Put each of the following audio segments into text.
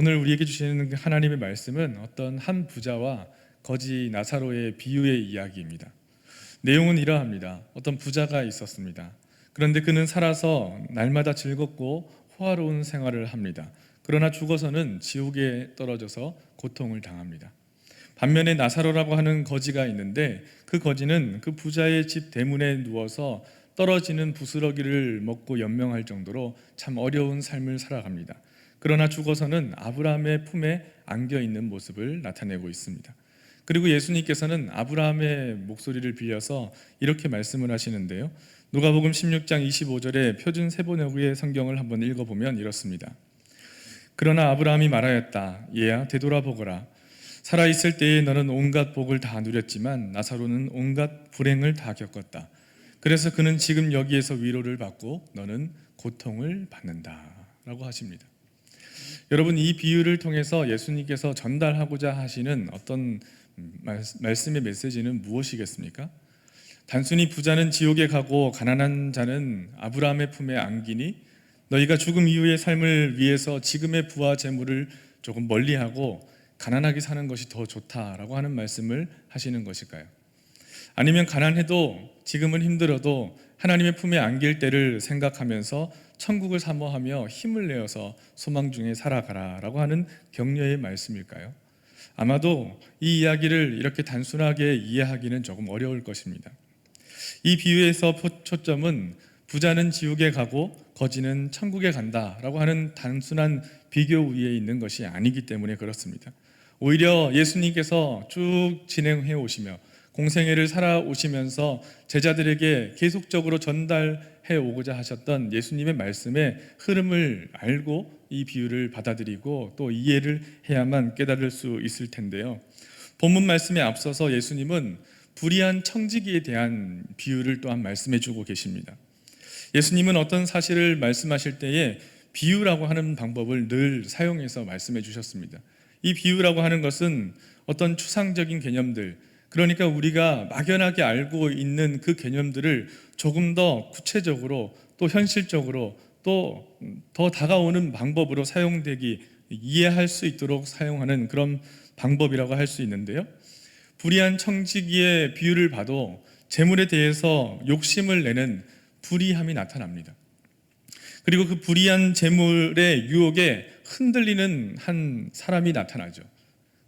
오늘 우리에게 주시는 하나님의 말씀은 어떤 한 부자와 거지 나사로의 비유의 이야기입니다. 내용은 이러합니다. 어떤 부자가 있었습니다. 그런데 그는 살아서 날마다 즐겁고 호화로운 생활을 합니다. 그러나 죽어서는 지옥에 떨어져서 고통을 당합니다. 반면에 나사로라고 하는 거지가 있는데 그 거지는 그 부자의 집 대문에 누워서 떨어지는 부스러기를 먹고 연명할 정도로 참 어려운 삶을 살아갑니다. 그러나 죽어서는 아브라함의 품에 안겨 있는 모습을 나타내고 있습니다. 그리고 예수님께서는 아브라함의 목소리를 빌려서 이렇게 말씀을 하시는데요. 누가복음 16장 25절에 표준 세번역의 성경을 한번 읽어보면 이렇습니다. 그러나 아브라함이 말하였다. 얘야 되돌아보거라. 살아있을 때에 너는 온갖 복을 다 누렸지만 나사로는 온갖 불행을 다 겪었다. 그래서 그는 지금 여기에서 위로를 받고 너는 고통을 받는다 라고 하십니다. 여러분, 이 비유를 통해서 예수님께서 전달하고자 하시는 어떤 말씀의 메시지는 무엇이겠습니까? 단순히 부자는 지옥에 가고 가난한 자는 아브라함의 품에 안기니 너희가 죽음 이후의 삶을 위해서 지금의 부와 재물을 조금 멀리하고 가난하게 사는 것이 더 좋다라고 하는 말씀을 하시는 것일까요? 아니면 가난해도 지금은 힘들어도 하나님의 품에 안길 때를 생각하면서 천국을 사모하며 힘을 내어서 소망 중에 살아가라라고 하는 격려의 말씀일까요? 아마도 이 이야기를 이렇게 단순하게 이해하기는 조금 어려울 것입니다. 이 비유에서 초점은 부자는 지옥에 가고 거지는 천국에 간다라고 하는 단순한 비교 위에 있는 것이 아니기 때문에 그렇습니다. 오히려 예수님께서 쭉 진행해 오시며 공생애를 살아오시면서 제자들에게 계속적으로 전달해 오고자 하셨던 예수님의 말씀의 흐름을 알고 이 비유를 받아들이고 또 이해를 해야만 깨달을 수 있을 텐데요. 본문 말씀에 앞서서 예수님은 불의한 청지기에 대한 비유를 또한 말씀해 주고 계십니다. 예수님은 어떤 사실을 말씀하실 때에 비유라고 하는 방법을 늘 사용해서 말씀해 주셨습니다. 이 비유라고 하는 것은 어떤 추상적인 개념들, 그러니까 우리가 막연하게 알고 있는 그 개념들을 조금 더 구체적으로 또 현실적으로 또 더 다가오는 방법으로 사용되기, 이해할 수 있도록 사용하는 그런 방법이라고 할 수 있는데요. 불의한 청지기의 비유를 봐도 재물에 대해서 욕심을 내는 불의함이 나타납니다. 그리고 그 불의한 재물의 유혹에 흔들리는 한 사람이 나타나죠.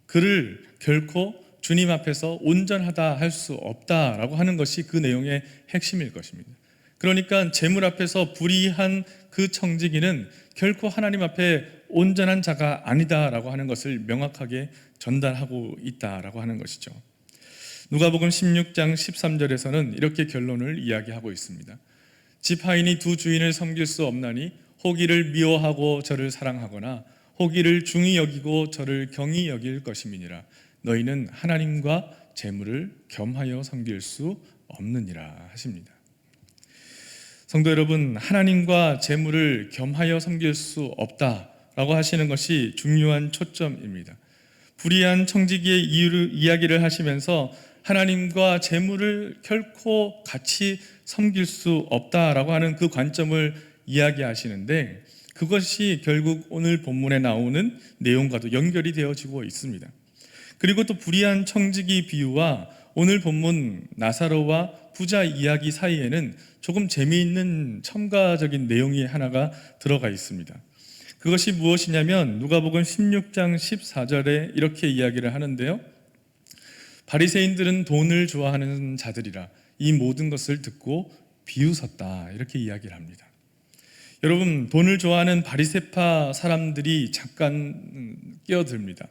그를 결코 주님 앞에서 온전하다 할 수 없다라고 하는 것이 그 내용의 핵심일 것입니다. 그러니까 재물 앞에서 불의한 그 청지기는 결코 하나님 앞에 온전한 자가 아니다라고 하는 것을 명확하게 전달하고 있다라고 하는 것이죠. 누가복음 16장 13절에서는 이렇게 결론을 이야기하고 있습니다. 집 하인이 두 주인을 섬길 수 없나니 호기를 미워하고 저를 사랑하거나 호기를 중히 여기고 저를 경히 여길 것임이니라. 너희는 하나님과 재물을 겸하여 섬길 수 없느니라 하십니다. 성도 여러분, 하나님과 재물을 겸하여 섬길 수 없다라고 하시는 것이 중요한 초점입니다. 불의한 청지기의 이야기를 하시면서 하나님과 재물을 결코 같이 섬길 수 없다라고 하는 그 관점을 이야기하시는데 그것이 결국 오늘 본문에 나오는 내용과도 연결이 되어지고 있습니다. 그리고 또 불의한 청지기 비유와 오늘 본문 나사로와 부자 이야기 사이에는 조금 재미있는 첨가적인 내용이 하나가 들어가 있습니다. 그것이 무엇이냐면 누가복음 16장 14절에 이렇게 이야기를 하는데요. 바리새인들은 돈을 좋아하는 자들이라 이 모든 것을 듣고 비웃었다 이렇게 이야기를 합니다. 여러분, 돈을 좋아하는 바리새파 사람들이 잠깐 끼어듭니다.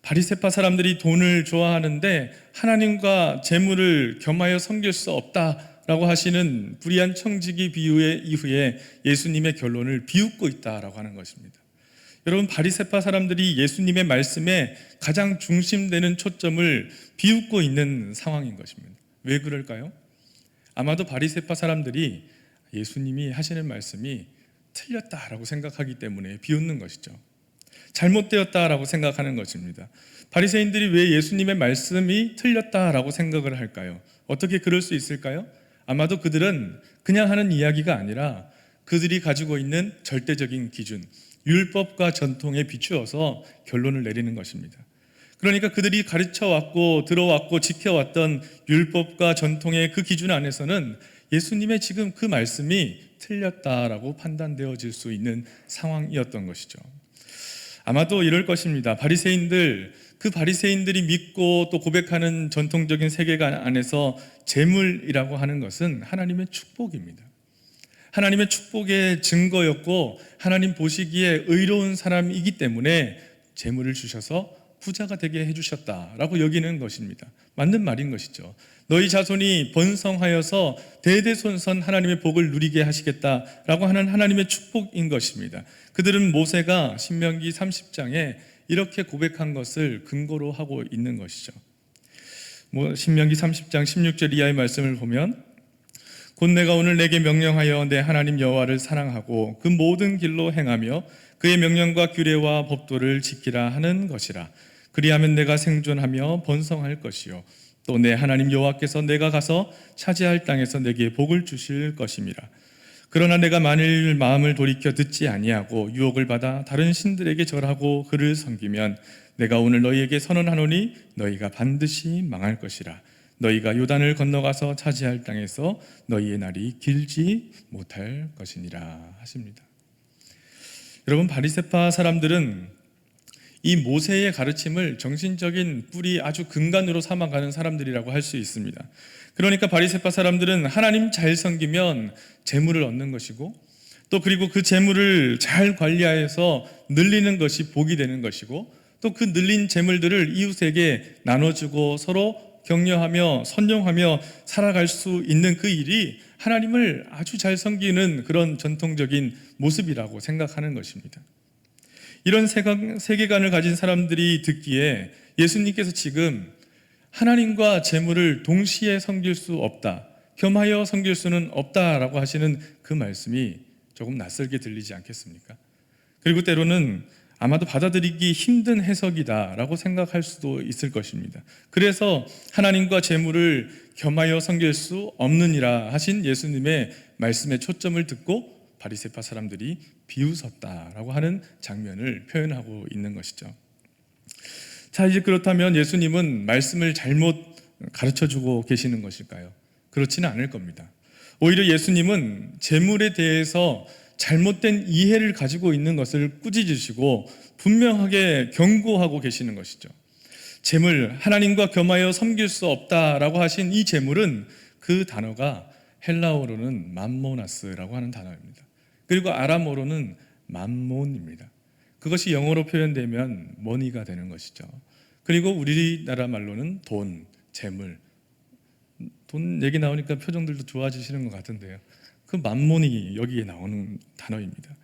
바리새파 사람들이 돈을 좋아하는데 하나님과 재물을 겸하여 섬길 수 없다라고 하시는 불의한 청지기 비유의 이후에 예수님의 결론을 비웃고 있다라고 하는 것입니다. 여러분, 바리새파 사람들이 예수님의 말씀에 가장 중심되는 초점을 비웃고 있는 상황인 것입니다. 왜 그럴까요? 아마도 바리새파 사람들이 예수님이 하시는 말씀이 틀렸다라고 생각하기 때문에 비웃는 것이죠. 잘못되었다라고 생각하는 것입니다. 바리새인들이 왜 예수님의 말씀이 틀렸다라고 생각을 할까요? 어떻게 그럴 수 있을까요? 아마도 그들은 그냥 하는 이야기가 아니라 그들이 가지고 있는 절대적인 기준, 율법과 전통에 비추어서 결론을 내리는 것입니다. 그러니까 그들이 가르쳐왔고 들어왔고 지켜왔던 율법과 전통의 그 기준 안에서는 예수님의 지금 그 말씀이 틀렸다라고 판단되어질 수 있는 상황이었던 것이죠. 아마도 이럴 것입니다. 그 바리새인들이 믿고 또 고백하는 전통적인 세계관 안에서 재물이라고 하는 것은 하나님의 축복입니다. 하나님의 축복의 증거였고 하나님 보시기에 의로운 사람이기 때문에 재물을 주셔서 부자가 되게 해주셨다라고 여기는 것입니다. 맞는 말인 것이죠. 너희 자손이 번성하여서 대대손손 하나님의 복을 누리게 하시겠다라고 하는 하나님의 축복인 것입니다. 그들은 모세가 신명기 30장에 이렇게 고백한 것을 근거로 하고 있는 것이죠. 신명기 30장 16절 이하의 말씀을 보면 곧 내가 오늘 내게 명령하여 내 하나님 여호와를 사랑하고 그 모든 길로 행하며 그의 명령과 규례와 법도를 지키라 하는 것이라. 그리하면 내가 생존하며 번성할 것이요 또 내 하나님 여호와께서 내가 가서 차지할 땅에서 내게 복을 주실 것임이라. 그러나 내가 만일 마음을 돌이켜 듣지 아니하고 유혹을 받아 다른 신들에게 절하고 그를 섬기면 내가 오늘 너희에게 선언하노니 너희가 반드시 망할 것이라. 너희가 요단을 건너가서 차지할 땅에서 너희의 날이 길지 못할 것이니라 하십니다. 여러분, 바리새파 사람들은 이 모세의 가르침을 정신적인 뿌리 아주 근간으로 삼아가는 사람들이라고 할 수 있습니다. 그러니까 바리새파 사람들은 하나님 잘 섬기면 재물을 얻는 것이고 또 그리고 그 재물을 잘 관리하여서 늘리는 것이 복이 되는 것이고 또 그 늘린 재물들을 이웃에게 나눠주고 서로 격려하며 선용하며 살아갈 수 있는 그 일이 하나님을 아주 잘 섬기는 그런 전통적인 모습이라고 생각하는 것입니다. 이런 세계관을 가진 사람들이 듣기에 예수님께서 지금 하나님과 재물을 동시에 섬길 수 없다, 겸하여 섬길 수는 없다라고 하시는 그 말씀이 조금 낯설게 들리지 않겠습니까? 그리고 때로는 아마도 받아들이기 힘든 해석이다라고 생각할 수도 있을 것입니다. 그래서 하나님과 재물을 겸하여 섬길 수 없느니라 하신 예수님의 말씀에 초점을 듣고 바리새파 사람들이 비웃었다라고 하는 장면을 표현하고 있는 것이죠. 자, 이제 그렇다면 예수님은 말씀을 잘못 가르쳐주고 계시는 것일까요? 그렇지는 않을 겁니다. 오히려 예수님은 재물에 대해서 잘못된 이해를 가지고 있는 것을 꾸짖으시고 분명하게 경고하고 계시는 것이죠. 재물, 하나님과 겸하여 섬길 수 없다라고 하신 이 재물은 그 단어가 헬라어로는 맘모나스라고 하는 단어입니다. 그리고 아람어로는 맘몬입니다. 그것이 영어로 표현되면 머니가 되는 것이죠. 그리고 우리나라 말로는 돈, 재물. 돈 얘기 나오니까 표정들도 좋아지시는 것 같은데요. 그 맘몬이 여기에 나오는 단어입니다.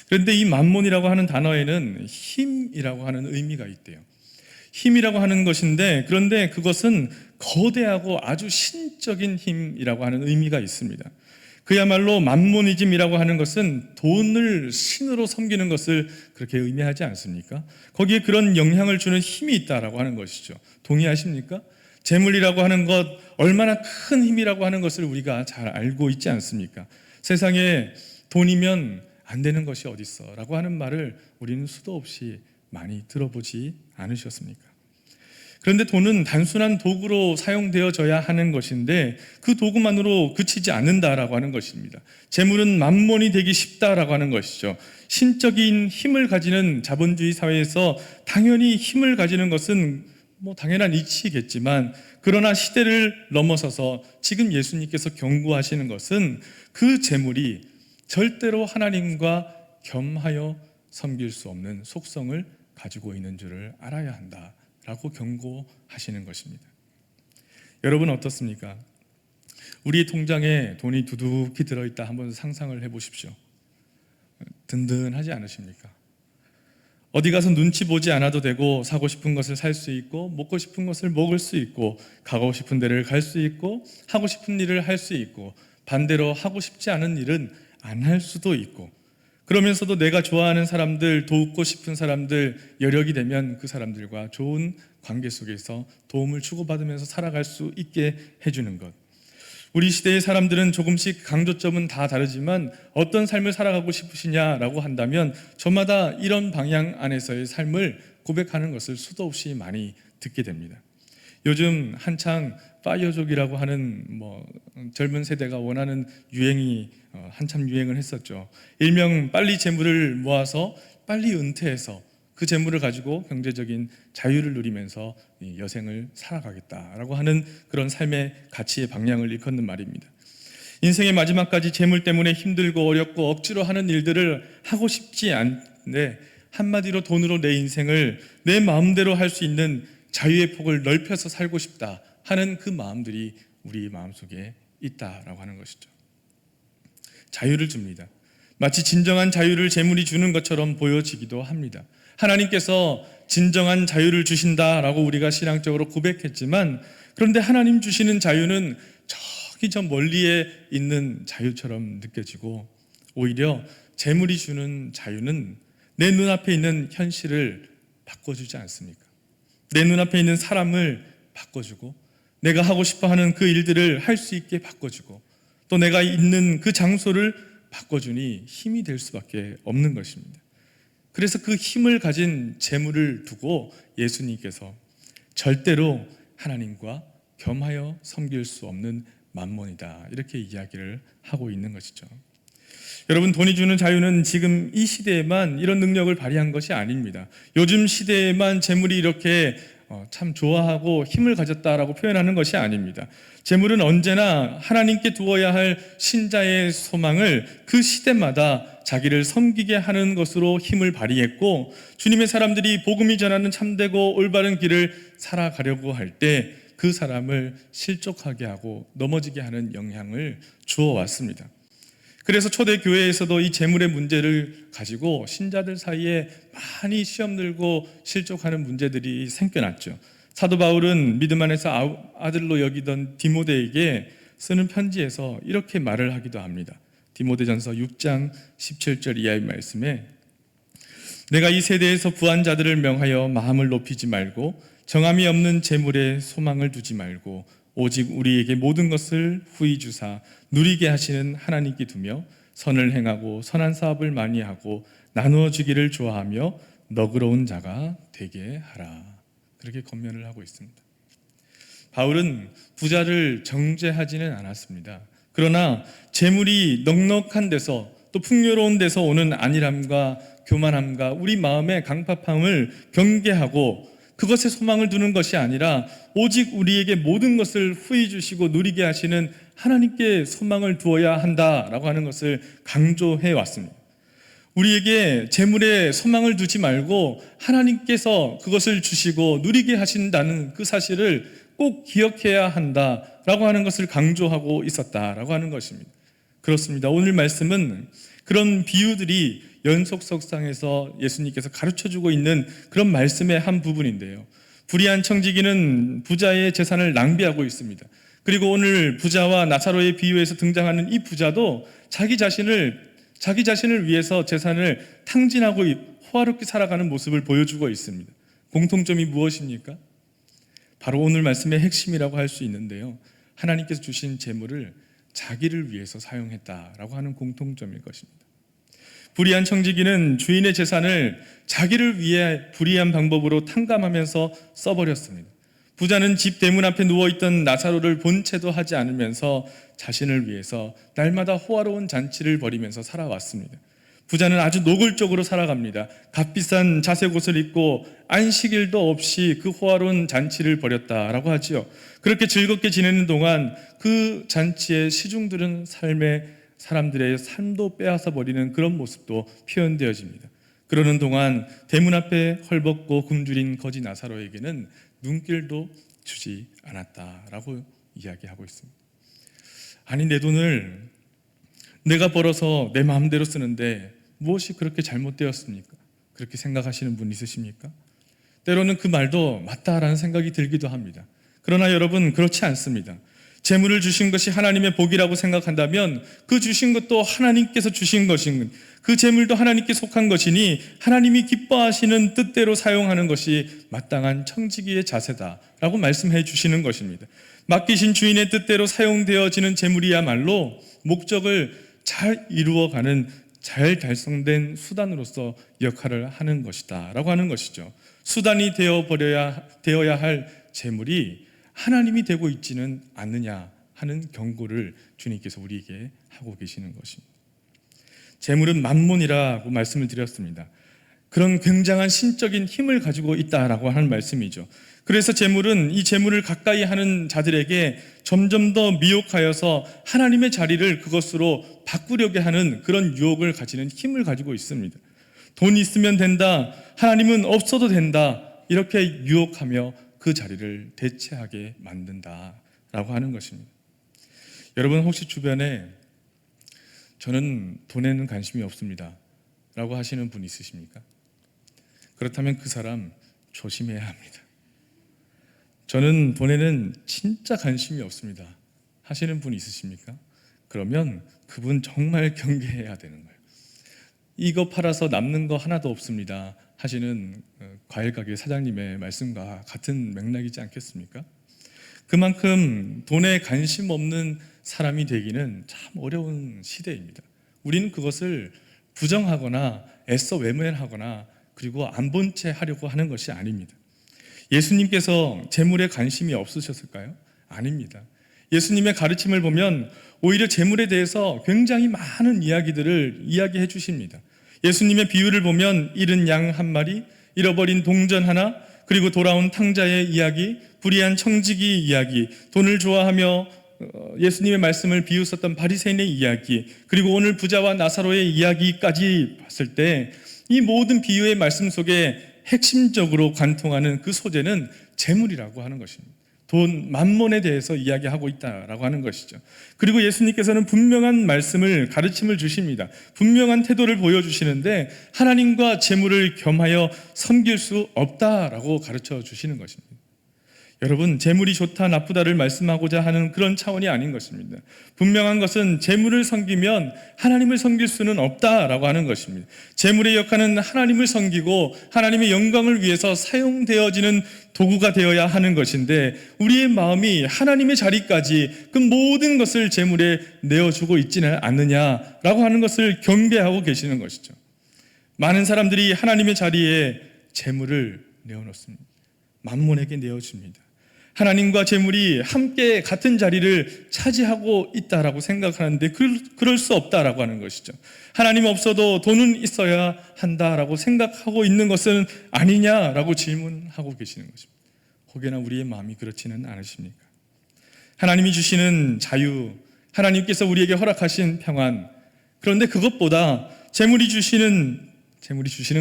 그런데 이 맘몬이라고 하는 단어에는 힘이라고 하는 의미가 있대요. 힘이라고 하는 것인데 그런데 그것은 거대하고 아주 신적인 힘이라고 하는 의미가 있습니다. 그야말로 맘모니즘이라고 하는 것은 돈을 신으로 섬기는 것을 그렇게 의미하지 않습니까? 거기에 그런 영향을 주는 힘이 있다라고 하는 것이죠. 동의하십니까? 재물이라고 하는 것, 얼마나 큰 힘이라고 하는 것을 우리가 잘 알고 있지 않습니까? 세상에 돈이면 안 되는 것이 어디 있어 라고 하는 말을 우리는 수도 없이 많이 들어보지 않으셨습니까? 그런데 돈은 단순한 도구로 사용되어져야 하는 것인데 그 도구만으로 그치지 않는다라고 하는 것입니다. 재물은 만몬이 되기 쉽다라고 하는 것이죠. 신적인 힘을 가지는 자본주의 사회에서 당연히 힘을 가지는 것은 당연한 이치겠지만 그러나 시대를 넘어서서 지금 예수님께서 경고하시는 것은 그 재물이 절대로 하나님과 겸하여 섬길 수 없는 속성을 가지고 있는 줄을 알아야 한다라고 경고하시는 것입니다. 여러분 어떻습니까? 우리 통장에 돈이 두둑히 들어있다 한번 상상을 해보십시오. 든든하지 않으십니까? 어디 가서 눈치 보지 않아도 되고 사고 싶은 것을 살 수 있고 먹고 싶은 것을 먹을 수 있고 가고 싶은 데를 갈 수 있고 하고 싶은 일을 할 수 있고 반대로 하고 싶지 않은 일은 안 할 수도 있고 그러면서도 내가 좋아하는 사람들, 돕고 싶은 사람들, 여력이 되면 그 사람들과 좋은 관계 속에서 도움을 주고받으면서 살아갈 수 있게 해주는 것. 우리 시대의 사람들은 조금씩 강조점은 다 다르지만 어떤 삶을 살아가고 싶으시냐라고 한다면 저마다 이런 방향 안에서의 삶을 고백하는 것을 수도 없이 많이 듣게 됩니다. 요즘 한창 파이어족이라고 하는 젊은 세대가 원하는 유행이 한참 유행을 했었죠. 일명 빨리 재물을 모아서 빨리 은퇴해서 그 재물을 가지고 경제적인 자유를 누리면서 여생을 살아가겠다라고 하는 그런 삶의 가치의 방향을 일컫는 말입니다. 인생의 마지막까지 재물 때문에 힘들고 어렵고 억지로 하는 일들을 하고 싶지 않은데 한마디로 돈으로 내 인생을 내 마음대로 할 수 있는 자유의 폭을 넓혀서 살고 싶다 하는 그 마음들이 우리 마음속에 있다라고 하는 것이죠. 자유를 줍니다. 마치 진정한 자유를 재물이 주는 것처럼 보여지기도 합니다. 하나님께서 진정한 자유를 주신다라고 우리가 신앙적으로 고백했지만, 그런데 하나님 주시는 자유는 저기 저 멀리에 있는 자유처럼 느껴지고, 오히려 재물이 주는 자유는 내 눈앞에 있는 현실을 바꿔주지 않습니까? 내 눈앞에 있는 사람을 바꿔주고, 내가 하고 싶어하는 그 일들을 할 수 있게 바꿔주고, 또 내가 있는 그 장소를 바꿔주니 힘이 될 수밖에 없는 것입니다. 그래서 그 힘을 가진 재물을 두고 예수님께서 절대로 하나님과 겸하여 섬길 수 없는 만몬이다, 이렇게 이야기를 하고 있는 것이죠. 여러분, 돈이 주는 자유는 지금 이 시대에만 이런 능력을 발휘한 것이 아닙니다. 요즘 시대에만 재물이 이렇게 참 좋아하고 힘을 가졌다라고 표현하는 것이 아닙니다. 재물은 언제나 하나님께 두어야 할 신자의 소망을 그 시대마다 자기를 섬기게 하는 것으로 힘을 발휘했고, 주님의 사람들이 복음이 전하는 참되고 올바른 길을 살아가려고 할 때 그 사람을 실족하게 하고 넘어지게 하는 영향을 주어 왔습니다. 그래서 초대 교회에서도 이 재물의 문제를 가지고 신자들 사이에 많이 시험 들고 실족하는 문제들이 생겨났죠. 사도 바울은 믿음 안에서 아들로 여기던 디모데에게 쓰는 편지에서 이렇게 말을 하기도 합니다. 디모데전서 6장 17절 이하의 말씀에, 내가 이 세대에서 부한 자들을 명하여 마음을 높이지 말고 정함이 없는 재물에 소망을 두지 말고 오직 우리에게 모든 것을 후히 주사 누리게 하시는 하나님께 두며 선을 행하고 선한 사업을 많이 하고 나누어 주기를 좋아하며 너그러운 자가 되게 하라, 그렇게 권면을 하고 있습니다. 바울은 부자를 정죄하지는 않았습니다. 그러나 재물이 넉넉한 데서 또 풍요로운 데서 오는 안일함과 교만함과 우리 마음의 강팍함을 경계하고 그것에 소망을 두는 것이 아니라 오직 우리에게 모든 것을 후히 주시고 누리게 하시는 하나님께 소망을 두어야 한다라고 하는 것을 강조해 왔습니다. 우리에게 재물에 소망을 두지 말고 하나님께서 그것을 주시고 누리게 하신다는 그 사실을 꼭 기억해야 한다라고 하는 것을 강조하고 있었다라고 하는 것입니다. 그렇습니다. 오늘 말씀은 그런 비유들이 연속석상에서 예수님께서 가르쳐주고 있는 그런 말씀의 한 부분인데요. 불의한 청지기는 부자의 재산을 낭비하고 있습니다. 그리고 오늘 부자와 나사로의 비유에서 등장하는 이 부자도 자기 자신을 위해서 재산을 탕진하고 호화롭게 살아가는 모습을 보여주고 있습니다. 공통점이 무엇입니까? 바로 오늘 말씀의 핵심이라고 할 수 있는데요. 하나님께서 주신 재물을 자기를 위해서 사용했다라고 하는 공통점일 것입니다. 불의한 청지기는 주인의 재산을 자기를 위해 불의한 방법으로 탕감하면서 써버렸습니다. 부자는 집 대문 앞에 누워있던 나사로를 본 채도 하지 않으면서 자신을 위해서 날마다 호화로운 잔치를 벌이면서 살아왔습니다. 부자는 아주 노골적으로 살아갑니다. 값비싼 자색 옷을 입고 안식일도 없이 그 호화로운 잔치를 벌였다라고 하지요. 그렇게 즐겁게 지내는 동안 그 잔치에 시중들은 삶의 사람들의 삶도 빼앗아 버리는 그런 모습도 표현되어집니다. 그러는 동안 대문 앞에 헐벗고 굶주린 거지 나사로에게는 눈길도 주지 않았다라고 이야기하고 있습니다. 아니, 내 돈을 내가 벌어서 내 마음대로 쓰는데 무엇이 그렇게 잘못되었습니까? 그렇게 생각하시는 분 있으십니까? 때로는 그 말도 맞다라는 생각이 들기도 합니다. 그러나 여러분, 그렇지 않습니다. 재물을 주신 것이 하나님의 복이라고 생각한다면 그 주신 것도 하나님께서 주신 것인, 그 재물도 하나님께 속한 것이니 하나님이 기뻐하시는 뜻대로 사용하는 것이 마땅한 청지기의 자세다라고 말씀해 주시는 것입니다. 맡기신 주인의 뜻대로 사용되어지는 재물이야말로 목적을 잘 이루어가는 잘 달성된 수단으로서 역할을 하는 것이다 라고 하는 것이죠. 수단이 되어야 할 재물이 하나님이 되고 있지는 않느냐 하는 경고를 주님께서 우리에게 하고 계시는 것입니다. 재물은 만몬이라고 말씀을 드렸습니다. 그런 굉장한 신적인 힘을 가지고 있다라고 하는 말씀이죠. 그래서 재물은 이 재물을 가까이 하는 자들에게 점점 더 미혹하여서 하나님의 자리를 그것으로 바꾸려게 하는 그런 유혹을 가지는 힘을 가지고 있습니다. 돈이 있으면 된다, 하나님은 없어도 된다, 이렇게 유혹하며 그 자리를 대체하게 만든다라고 하는 것입니다. 여러분 혹시 주변에 저는 돈에는 관심이 없습니다 라고 하시는 분 있으십니까? 그렇다면 그 사람 조심해야 합니다. 저는 돈에는 진짜 관심이 없습니다 하시는 분 있으십니까? 그러면 그분 정말 경계해야 되는 거예요. 이거 팔아서 남는 거 하나도 없습니다 하시는 과일 가게 사장님의 말씀과 같은 맥락이지 않겠습니까? 그만큼 돈에 관심 없는 사람이 되기는 참 어려운 시대입니다. 우리는 그것을 부정하거나 애써 외면하거나 그리고 안 본 채 하려고 하는 것이 아닙니다. 예수님께서 재물에 관심이 없으셨을까요? 아닙니다. 예수님의 가르침을 보면 오히려 재물에 대해서 굉장히 많은 이야기들을 이야기해 주십니다. 예수님의 비유를 보면 잃은 양 한 마리, 잃어버린 동전 하나, 그리고 돌아온 탕자의 이야기, 불의한 청지기 이야기, 돈을 좋아하며 예수님의 말씀을 비웃었던 바리새인의 이야기, 그리고 오늘 부자와 나사로의 이야기까지 봤을 때 이 모든 비유의 말씀 속에 핵심적으로 관통하는 그 소재는 재물이라고 하는 것입니다. 돈, 만몬에 대해서 이야기하고 있다라고 하는 것이죠. 그리고 예수님께서는 분명한 말씀을, 가르침을 주십니다. 분명한 태도를 보여주시는데 하나님과 재물을 겸하여 섬길 수 없다라고 가르쳐 주시는 것입니다. 여러분, 재물이 좋다 나쁘다를 말씀하고자 하는 그런 차원이 아닌 것입니다. 분명한 것은 재물을 섬기면 하나님을 섬길 수는 없다라고 하는 것입니다. 재물의 역할은 하나님을 섬기고 하나님의 영광을 위해서 사용되어지는 도구가 되어야 하는 것인데 우리의 마음이 하나님의 자리까지 그 모든 것을 재물에 내어주고 있지는 않느냐라고 하는 것을 경계하고 계시는 것이죠. 많은 사람들이 하나님의 자리에 재물을 내어놓습니다. 만몬에게 내어줍니다. 하나님과 재물이 함께 같은 자리를 차지하고 있다라고 생각하는데 그럴 수 없다라고 하는 것이죠. 하나님 없어도 돈은 있어야 한다라고 생각하고 있는 것은 아니냐라고 질문하고 계시는 것입니다. 혹여나 우리의 마음이 그렇지는 않으십니까? 하나님이 주시는 자유, 하나님께서 우리에게 허락하신 평안, 그런데 그것보다 재물이 주시는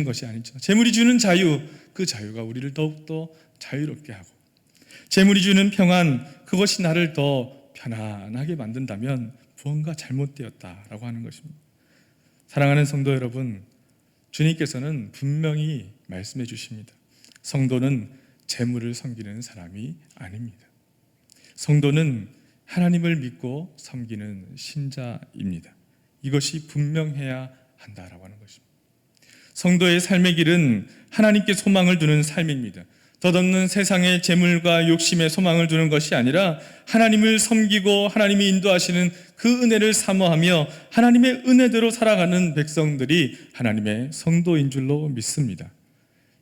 것이 아니죠. 재물이 주는 자유, 그 자유가 우리를 더욱더 자유롭게 하고 재물이 주는 평안, 그것이 나를 더 편안하게 만든다면 무언가 잘못되었다라고 하는 것입니다. 사랑하는 성도 여러분, 주님께서는 분명히 말씀해 주십니다. 성도는 재물을 섬기는 사람이 아닙니다. 성도는 하나님을 믿고 섬기는 신자입니다. 이것이 분명해야 한다라고 하는 것입니다. 성도의 삶의 길은 하나님께 소망을 두는 삶입니다. 덧없는 세상의 재물과 욕심에 소망을 두는 것이 아니라 하나님을 섬기고 하나님이 인도하시는 그 은혜를 사모하며 하나님의 은혜대로 살아가는 백성들이 하나님의 성도인 줄로 믿습니다.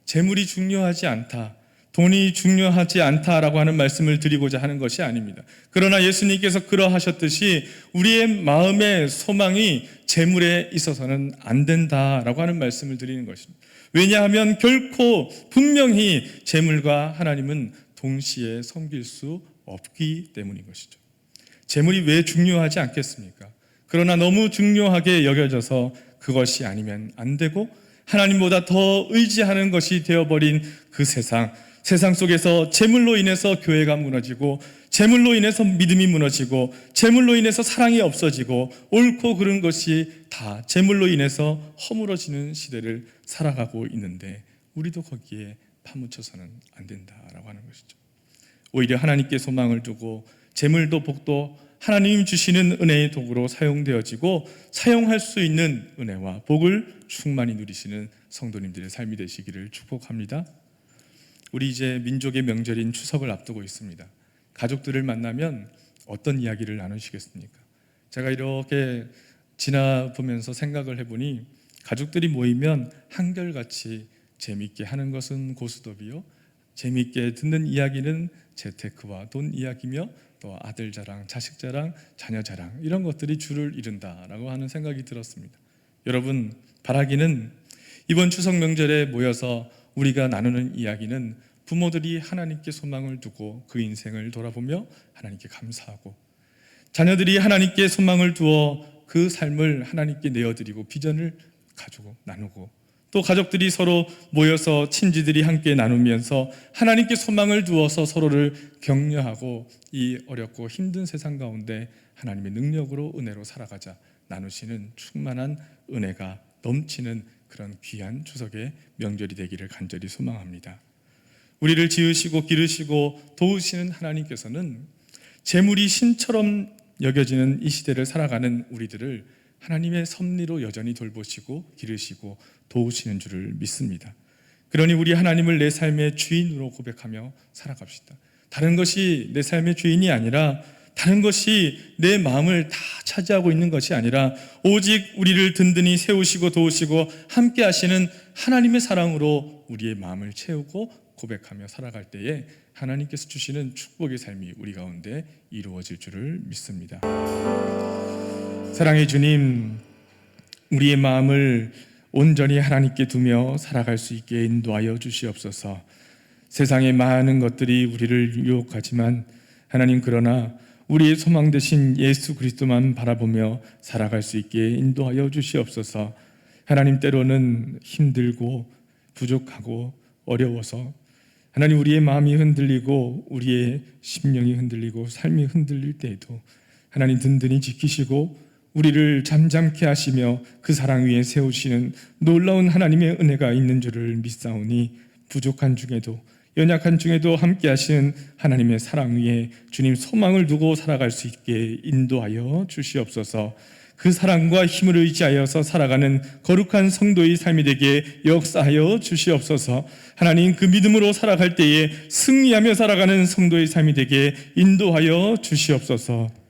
재물이 중요하지 않다, 돈이 중요하지 않다라고 하는 말씀을 드리고자 하는 것이 아닙니다. 그러나 예수님께서 그러하셨듯이 우리의 마음의 소망이 재물에 있어서는 안 된다라고 하는 말씀을 드리는 것입니다. 왜냐하면 결코 분명히 재물과 하나님은 동시에 섬길 수 없기 때문인 것이죠. 재물이 왜 중요하지 않겠습니까? 그러나 너무 중요하게 여겨져서 그것이 아니면 안 되고 하나님보다 더 의지하는 것이 되어버린 그 세상 속에서 재물로 인해서 교회가 무너지고 재물로 인해서 믿음이 무너지고 재물로 인해서 사랑이 없어지고 옳고 그른 것이 다 재물로 인해서 허물어지는 시대를 살아가고 있는데 우리도 거기에 파묻혀서는 안 된다라고 하는 것이죠. 오히려 하나님께 소망을 두고 재물도 복도 하나님 주시는 은혜의 도구로 사용되어지고 사용할 수 있는 은혜와 복을 충만히 누리시는 성도님들의 삶이 되시기를 축복합니다. 우리 이제 민족의 명절인 추석을 앞두고 있습니다. 가족들을 만나면 어떤 이야기를 나누시겠습니까? 제가 이렇게 지나보면서 생각을 해보니 가족들이 모이면 한결같이 재미있게 하는 것은 고스톱이요, 재미있게 듣는 이야기는 재테크와 돈 이야기며 또 아들 자랑, 자식 자랑, 자녀 자랑, 이런 것들이 주를 이룬다라고 하는 생각이 들었습니다. 여러분, 바라기는 이번 추석 명절에 모여서 우리가 나누는 이야기는 부모들이 하나님께 소망을 두고 그 인생을 돌아보며 하나님께 감사하고, 자녀들이 하나님께 소망을 두어 그 삶을 하나님께 내어드리고 비전을 가지고 나누고, 또 가족들이 서로 모여서 친지들이 함께 나누면서 하나님께 소망을 두어서 서로를 격려하고 이 어렵고 힘든 세상 가운데 하나님의 능력으로 은혜로 살아가자 나누시는 충만한 은혜가 넘치는 그런 귀한 추석의 명절이 되기를 간절히 소망합니다. 우리를 지으시고 기르시고 도우시는 하나님께서는 재물이 신처럼 여겨지는 이 시대를 살아가는 우리들을 하나님의 섭리로 여전히 돌보시고 기르시고 도우시는 줄을 믿습니다. 그러니 우리 하나님을 내 삶의 주인으로 고백하며 살아갑시다. 다른 것이 내 삶의 주인이 아니라, 다른 것이 내 마음을 다 차지하고 있는 것이 아니라 오직 우리를 든든히 세우시고 도우시고 함께 하시는 하나님의 사랑으로 우리의 마음을 채우고 고백하며 살아갈 때에 하나님께서 주시는 축복의 삶이 우리 가운데 이루어질 줄을 믿습니다. 사랑의 주님, 우리의 마음을 온전히 하나님께 두며 살아갈 수 있게 인도하여 주시옵소서. 세상의 많은 것들이 우리를 유혹하지만 하나님, 그러나 우리의 소망 되신 예수 그리스도만 바라보며 살아갈 수 있게 인도하여 주시옵소서. 하나님, 때로는 힘들고 부족하고 어려워서 하나님, 우리의 마음이 흔들리고 우리의 심령이 흔들리고 삶이 흔들릴 때에도 하나님 든든히 지키시고 우리를 잠잠케 하시며 그 사랑 위에 세우시는 놀라운 하나님의 은혜가 있는 줄을 믿사오니, 부족한 중에도 연약한 중에도 함께 하시는 하나님의 사랑 위에 주님 소망을 두고 살아갈 수 있게 인도하여 주시옵소서. 그 사랑과 힘을 의지하여서 살아가는 거룩한 성도의 삶이 되게 역사하여 주시옵소서. 하나님, 그 믿음으로 살아갈 때에 승리하며 살아가는 성도의 삶이 되게 인도하여 주시옵소서.